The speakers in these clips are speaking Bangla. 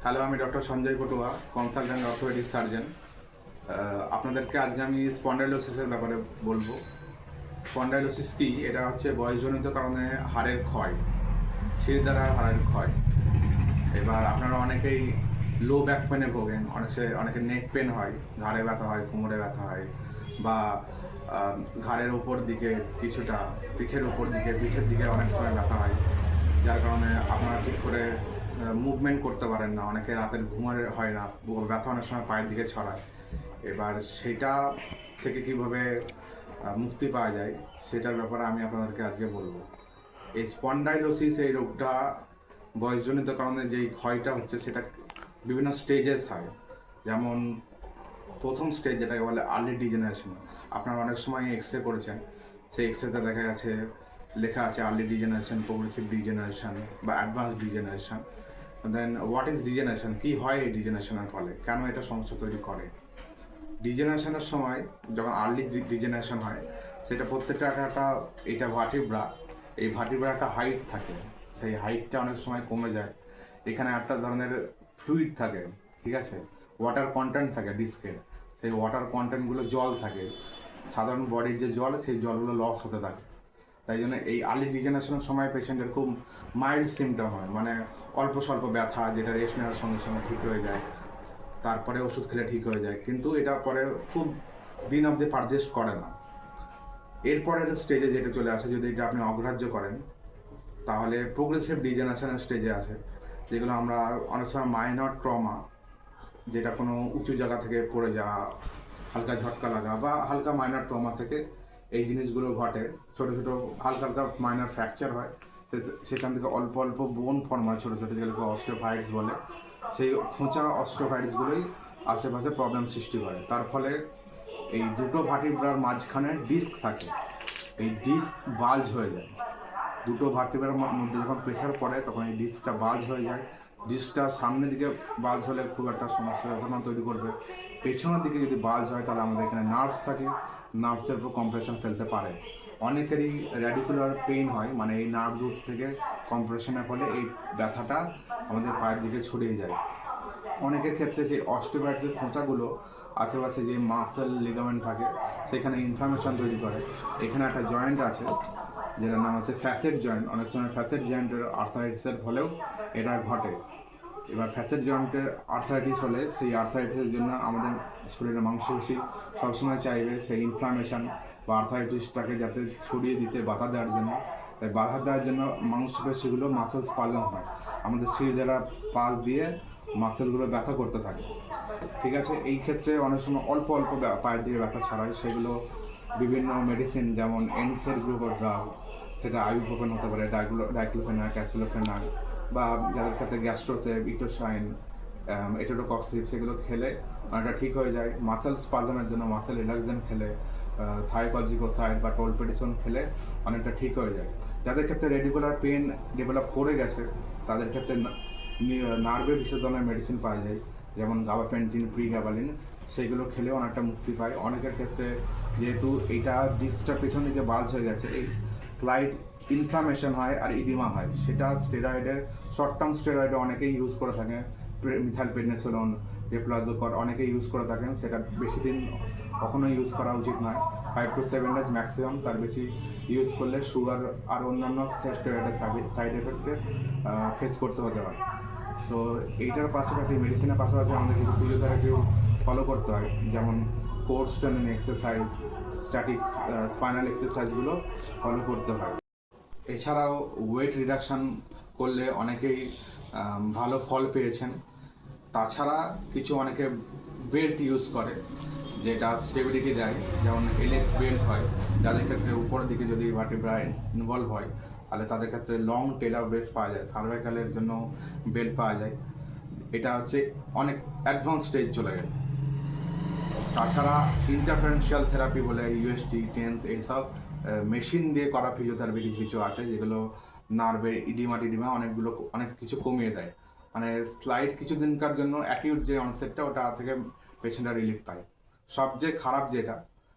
হ্যালো, আমি doctor Sanjay Patua, consultant orthopaedic surgeon. আপনাদেরকে আজকে আমি স্পন্ডাইলোসিসের ব্যাপারে বলবো। স্পন্ডাইলোসিস কি? এটা হচ্ছে বয়সজনিত কারণে হাড়ের ক্ষয়, শির দ্বারা হাড়ের ক্ষয়। এবার আপনারা অনেকেই লো ব্যাক পেনে ভোগেন, অনেকের নেক পেন হয়, ঘাড়ে ব্যথা হয়, কোমরে ব্যথা হয়, বা ঘাড়ের ওপর দিকে কিছুটা, পিঠের ওপর দিকে, পিঠের দিকে অনেক সময় ব্যথা হয়, যার কারণে আপনারা ঠিক করে মুভমেন্ট করতে পারেন না। অনেকে রাতের ঘুমের হয় না, ব্যথা অনেক সময় পায়ের দিকে ছড়ায়। এবার সেটা থেকে কিভাবে মুক্তি পাওয়া যায় সেটার ব্যাপারে আমি আপনাদেরকে আজকে বলবো। এই স্পন্ডাইলোসিস এই রোগটা বয়সজনিত কারণে যেই ক্ষয়টা হচ্ছে সেটা বিভিন্ন স্টেজেস হয়। যেমন প্রথম স্টেজ যেটাকে বলে আর্লি ডিজেনারেশন। আপনারা অনেক সময় এক্স রে করেছেন, সেই এক্স রেতে দেখা গেছে লেখা আছে আর্লি ডিজেনারেশন, প্রোগ্রেসিভ ডিজেনারেশন বা advance degeneration. Then what is degeneration? কী হয় এই ডিজেনারেশনের ফলে, কেন এটা সমস্যা তৈরি করে? ডিজেনারেশনের সময় যখন আর্লি ডিজেনারেশন হয়, সেটা প্রত্যেকটা একটা এটা ভার্টিব্রা, এই ভার্টিব্রা একটা হাইট থাকে, সেই হাইটটা অনেক সময় কমে যায়। এখানে একটা ধরনের ফ্লুইড থাকে, ঠিক আছে, ওয়াটার কন্টেন্ট থাকে ডিস্কের, সেই ওয়াটার কন্টেন্টগুলো জল থাকে, সাধারণ বডির যে জল সেই জলগুলো লস হতে থাকে। তাই জন্য এই আর্লি ডিজেনারেশনের সময় পেশেন্টের খুব মাইল্ড সিমটম হয়, মানে অল্প স্বল্প ব্যথা, যেটা রেস্ট নেওয়ার সঙ্গে সঙ্গে ঠিক হয়ে যায়, তারপরে ওষুধ খেলে ঠিক হয়ে যায়, কিন্তু এটা পরে খুব দিন অবধি পারজেস্ট করে না। এরপরের স্টেজে যেটা চলে আসে, যদি এটা আপনি অগ্রাহ্য করেন, তাহলে প্রোগ্রেসিভ ডিজেনারেশনের স্টেজে আসে, যেগুলো আমরা অনেক সময় মাইনর ট্রমা, যেটা কোনো উঁচু জায়গা থেকে পড়ে যাওয়া, হালকা ঝটকা লাগা বা হালকা মাইনর ট্রমা থেকে এই জিনিসগুলো ঘটে। ছোটো ছোটো হালকা হালকা মাইনর ফ্র্যাকচার হয়, সেখান থেকে অল্প অল্প বোন ফর্ম হয়, ছোটো ছোটো, যেগুলোকে অস্টিওফাইটস বলে। সেই খোঁচা অস্টিওফাইটসগুলোই আশেপাশে প্রবলেম সৃষ্টি করে। তার ফলে এই দুটো ভার্টিব্রার মাঝখানে ডিস্ক থাকে, এই ডিস্ক বাল্জ হয়ে যায়। দুটো ভার্টিব্রার মধ্যে যখন প্রেশার পড়ে তখন এই ডিস্কটা বাল্জ হয়ে যায়। ডিস্কটা সামনের দিকে বাল্জ হলে খুব একটা সমস্যা যন্ত্রণা তৈরি করবে। পেছনের দিকে যদি বাল্জ হয় তাহলে আমাদের এখানে নার্ভস থাকে, নার্ভসের উপর কম্প্রেশন ফেলতে পারে। অনেকেরই র্যাডিকুলার পেইন হয়, মানে এই নার্ভ রুট থেকে কম্প্রেশনের ফলে এই ব্যথাটা আমাদের পায়ের দিকে ছড়িয়ে যায়। অনেকের ক্ষেত্রে সেই অস্টিওআর্থ্রাইটিসের খোঁচাগুলো আশেপাশে যে মাসেল লিগামেন্ট থাকে সেখানে ইনফ্লামেশন তৈরি করে। এখানে একটা জয়েন্ট আছে যেটার নাম হচ্ছে ফ্যাসেট জয়েন্ট। অনেক সময় ফ্যাসেট জয়েন্টের আর্থ্রাইটিসের ফলেও এটা ঘটে। এবার ফ্যাসেট জয়েন্টের আর্থ্রাইটিস হলে সেই আর্থ্রাইটিসের জন্য আমাদের শরীরের মাংসপেশি সবসময় চাইবে সেই ইনফ্লামেশন বা আর্থ্রাইটিসটাকে যাতে ছড়িয়ে দিতে বাধা দেওয়ার জন্য। তাই বাধা দেওয়ার জন্য মাংসপেশিগুলো মাসেল স্পাজম হয়, আমাদের শির দ্বারা পাশ দিয়ে মাসেলগুলো ব্যথা করতে থাকে, ঠিক আছে। এই ক্ষেত্রে অনেক সময় অল্প অল্প পায়ের দিকে ব্যথা ছড়ায়, সেগুলো বিভিন্ন মেডিসিন যেমন এনসেড গ্রুপের ড্রাগ, সেটা আইবুপ্রোফেন হতে পারে, ডাইক্লোফেনাক, অ্যাসিলোফেনাক, বা যাদের ক্ষেত্রে গ্যাস্ট্রোসেপ, ইটোসাইন, এটোটোকক্সিব, সেগুলো খেলে অনেকটা ঠিক হয়ে যায়। মাসেল স্পাজমের জন্য মাসেল রিল্যাক্সেন খেলে, থায়োকলজিকোসাইড বা টোলপেডিসন খেলে অনেকটা ঠিক হয়ে যায়। যাদের ক্ষেত্রে রেডিকুলার পেন ডেভেলপ করে গেছে তাদের ক্ষেত্রে নার্ভের বিশেষ ধরনের মেডিসিন পাওয়া যায়, যেমন গাবাপেন্টিন, প্রিগ্যাবালিন, সেইগুলো খেলেও অনেকটা মুক্তি পায়। অনেকের ক্ষেত্রে যেহেতু এইটা ডিস্কটা পেছন দিকে বাল্জ হয়ে গেছে, এই স্লাইড ইনফ্লামেশন হয় আর ইডিমা হয়, সেটা স্টেরয়েডের, শর্ট টার্ম স্টেরয়েডে অনেকেই ইউজ করে থাকেন, মিথাইল প্রেডনিসোলোন, রেপ্লাজোকর অনেকেই ইউজ করে থাকেন। সেটা বেশি দিন কখনোই ইউজ করা উচিত নয়, 5 to 7 days ম্যাক্সিমাম। তার বেশি ইউজ করলে সুগার আর অন্যান্য স্টেরয়েডের সাইড এফেক্টের ফেস করতে হতে পারে। তো এইটার পাশাপাশি, মেডিসিনের পাশাপাশি আমাদের কিছু ফিজিওথেরাপিও ফলো করতে হয়, যেমন core strengthening exercise, static spinal এক্সারসাইজগুলো ফলো করতে হয়। এছাড়াও ওয়েট রিডাকশান করলে অনেকেই ভালো ফল পেয়েছেন। তাছাড়া কিছু অনেকে বেল্ট ইউজ করে যেটা স্টেবিলিটি দেয়, যেমন এলএস বেল্ট হয়, যাদের ক্ষেত্রে উপরের দিকে যদি ভার্টিব্রায় ইনভলভ হয় তাহলে তাদের ক্ষেত্রে লং টেলার বেস পাওয়া যায়, সার্ভাইকালের জন্য বেল্ট পাওয়া যায়। এটা হচ্ছে অনেক অ্যাডভান্স স্টেজ চলে গেলে। তাছাড়া ইন্টারফারেন্সিয়াল থেরাপি বলে ইউএসটি, টেন্স, এইসব মেশিন দিয়ে করা ফিজিওথেরাপি কিছু কিছু আছে, যেগুলো নার্ভের ইডিমা অনেক কিছু কমিয়ে দেয়, মানে স্লাইড কিছুদিনকার জন্য অ্যাকিউট যে অনসেটটা ওটা থেকে পেশেন্টরা রিলিফ পায়। সবচেয়ে খারাপ যেটা,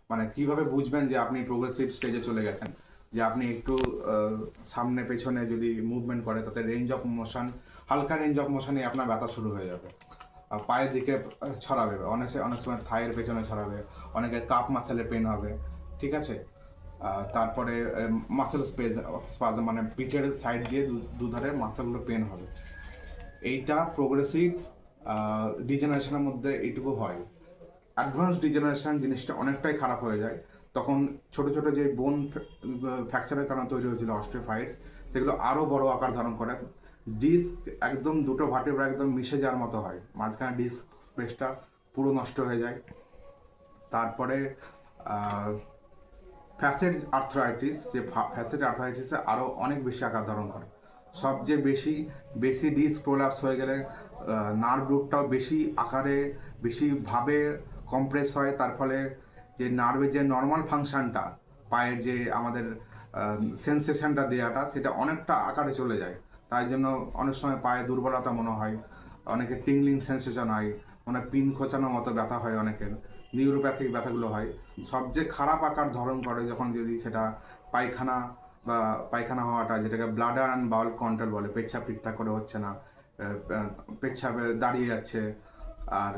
মানে কিভাবে বুঝবেন যে আপনি প্রোগ্রেসিভ স্টেজে চলে গেছেন, যে আপনি একটু সামনে পেছনে যদি মুভমেন্ট করে তাতে রেঞ্জ অফ মোশন হালকা রেঞ্জ অফ মোশনে আপনার ব্যথা শুরু হয়ে যাবে। পায়ের দিকে ছড়াবে, অনেক সময় থাইয়ের পেছনে ছড়াবে, অনেকে কাপ মাসেলের পেন হবে, ঠিক আছে। তারপরে মাসেল স্পাজম, মানে পিঠের সাইড দিয়ে দুধারে মাসেলগুলো পেন হবে। এইটা প্রোগ্রেসিভ ডিজেনারেশনের মধ্যে এইটুকু হয়। অ্যাডভান্স ডিজেনারেশন জিনিসটা অনেকটাই খারাপ হয়ে যায়। তখন ছোট ছোট যে বোন ফ্র্যাকচারের কারণে তৈরি হয়েছিল অস্টিওফাইটস, সেগুলো আরও বড় আকার ধারণ করে। ডিস্ক একদম দুটো ভার্টিব্রা একদম মিশে যাওয়ার মতো হয়, মাঝখানে ডিস্ক স্পেসটা পুরো নষ্ট হয়ে যায়। তারপরে ফ্যাসেট আর্থ্রাইটিস, যে ফ্যাসেট আর্থ্রাইটিসে আরও অনেক বেশি আকার ধারণ করে। সবচেয়ে বেশি ডিস্ক প্রোলাপস হয়ে গেলে নার্ভ রুটটাও বেশি আকারে বেশিভাবে কম্প্রেস হয়। তার ফলে যে নার্ভের যে নর্মাল ফাংশনটা, পায়ের যে আমাদের সেন্সেশনটা দেওয়াটা, সেটা অনেকটা আকারে চলে যায়। তাই জন্য অনেক সময় পায়ে দুর্বলতা মনে হয়, অনেকের টিংলিং সেন্সেশন হয়, মানে পিন খোঁচানোর মতো ব্যথা হয়, অনেকের নিউরোপ্যাথিক ব্যথাগুলো হয়। সবচেয়ে খারাপ আকার ধারণ করে যখন যদি সেটা পায়খানা হওয়াটা, যেটাকে ব্লাডার অ্যান্ড বাউল কন্ট্রোল বলে, পেচ্ছাপ ঠিকঠাক করে হচ্ছে না, পেচ্ছাপে দাঁড়িয়ে যাচ্ছে, আর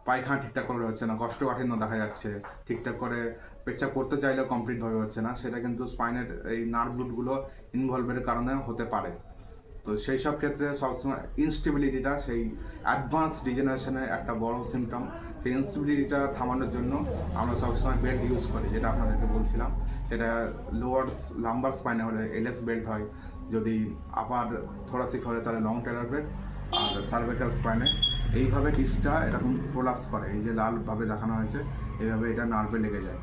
পায়খানা ঠিকঠাক করে হচ্ছে না, কষ্টকাঠিন্য দেখা যাচ্ছে, ঠিকঠাক করে পেচ্ছাপ করতে চাইলেও কমপ্লিটভাবে হচ্ছে না, সেটা কিন্তু স্পাইনের এই নার্ভ রুটগুলো ইনভলভের কারণে হতে পারে। তো সেই সব ক্ষেত্রে সবসময় ইনস্টেবিলিটিটা সেই অ্যাডভান্স ডিজেনারেশনের একটা বড় সিমটম। সেই ইনস্টেবিলিটিটা থামানোর জন্য আমরা সবসময় বেল্ট ইউজ করি, যেটা আপনাদেরকে বলছিলাম। সেটা লোয়ার লাম্বার স্পাইনে হলে এলএস বেল্ট হয়, যদি আপার থোরাসিক হলে তাহলে লং টেলার ব্রেস, আর সার্ভাইকাল স্পাইনে এইভাবে ডিস্কটা এরকম প্রোলাপস করে, এই যে লালভাবে দেখানো হয়েছে, এইভাবে এটা নার্ভে লেগে যায়,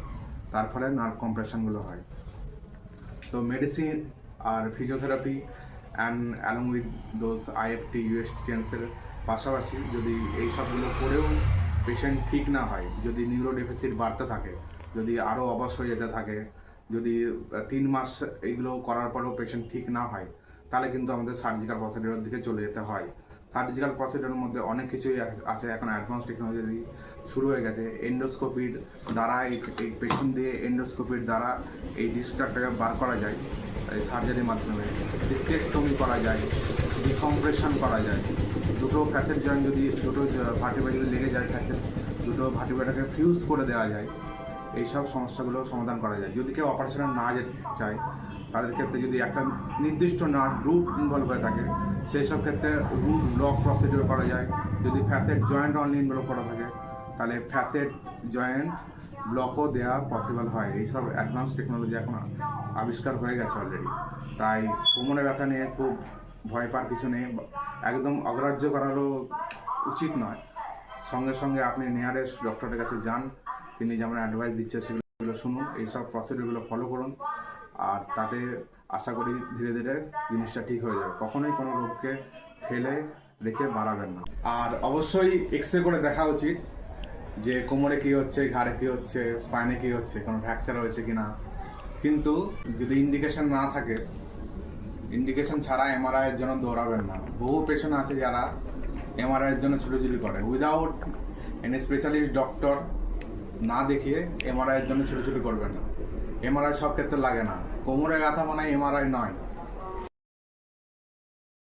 তার ফলে নার্ভ কম্প্রেশনগুলো হয়। তো মেডিসিন আর physiotherapy and along with those IFT UST টেন্সের পাশাপাশি যদি এই সবগুলো করেও পেশেন্ট ঠিক না হয়, যদি নিউরোডেফিসিট বাড়তে থাকে, যদি আরও অবশ হয়ে যেতে থাকে, যদি 3 মাস এইগুলো করার পরেও পেশেন্ট ঠিক না হয়, তাহলে কিন্তু আমাদের সার্জিক্যাল প্রসিডিওরের দিকে চলে যেতে হয়। সার্জিক্যাল প্রসিডিওরের মধ্যে অনেক কিছুই আছে, এখন অ্যাডভান্স টেকনোলজি শুরু হয়ে গেছে। এন্ডোস্কোপির দ্বারা এই পেশেন্ট দিয়ে এন্ডোস্কোপির দ্বারা এই ডিসটারটাকে বার করা যায়, এই সার্জারির মাধ্যমে ডিস্কেক্টমি করা যায়, ডিকম্প্রেশন করা যায়। দুটো ফ্যাসেট জয়েন্ট যদি দুটো ভার্টিব্রা যদি লেগে যায়, ফ্যাসেট দুটো ভার্টিব্রাটাকে ফিউজ করে দেওয়া যায়, এইসব সমস্যাগুলো সমাধান করা যায়। যদি কেউ অপারেশনে না যেতে চায়, তাদের ক্ষেত্রে যদি একটা নির্দিষ্ট নার্ভ রুট ইনভলভ হয়ে থাকে, সেই সব ক্ষেত্রে রুট ব্লক প্রসিডিওর করা যায়। যদি ফ্যাসেট জয়েন্ট অনলি ইনভলভ করা থাকে, তাহলে ফ্যাসেট জয়েন্ট ব্লকও দেওয়া পসিবল হয়। এইসব অ্যাডভান্স টেকনোলজি এখন আবিষ্কার হয়ে গেছে অলরেডি। তাই কোমরে ব্যথা নিয়ে খুব ভয় পাওয়ার কিছু নেই, একদম অগ্রাহ্য করারও উচিত নয়। সঙ্গে সঙ্গে আপনি নিয়ারেস্ট ডক্টরের কাছে যান, তিনি যেমন অ্যাডভাইস দিচ্ছে সেগুলো শুনুন, এইসব প্রসিডিওরগুলো ফলো করুন, আর তাতে আশা করি ধীরে ধীরে জিনিসটা ঠিক হয়ে যাবে। কখনোই কোনো রোগকে ফেলে রেখে বাড়াবেন না। আর অবশ্যই এক্সরে করে দেখা উচিত যে কোমরে কী হচ্ছে, ঘাড়ে কী হচ্ছে, স্পাইনে কী হচ্ছে, কোনো ফ্র্যাকচার হয়েছে কি না। কিন্তু যদি ইন্ডিকেশন না থাকে, ইন্ডিকেশন ছাড়া এমআরআইয়ের জন্য দৌড়াবেন না। বহু পেশেন্ট আছে যারা এমআরআইয়ের জন্য ছুটোছুটি করে, উইদাউট এনি স্পেশালিস্ট ডক্টর না দেখিয়ে এমআরআইয়ের জন্য ছুটোছুটি করবেন না। এমআরআই সব ক্ষেত্রে লাগে না। কোমরে ব্যথা মানে এমআরআই নয়।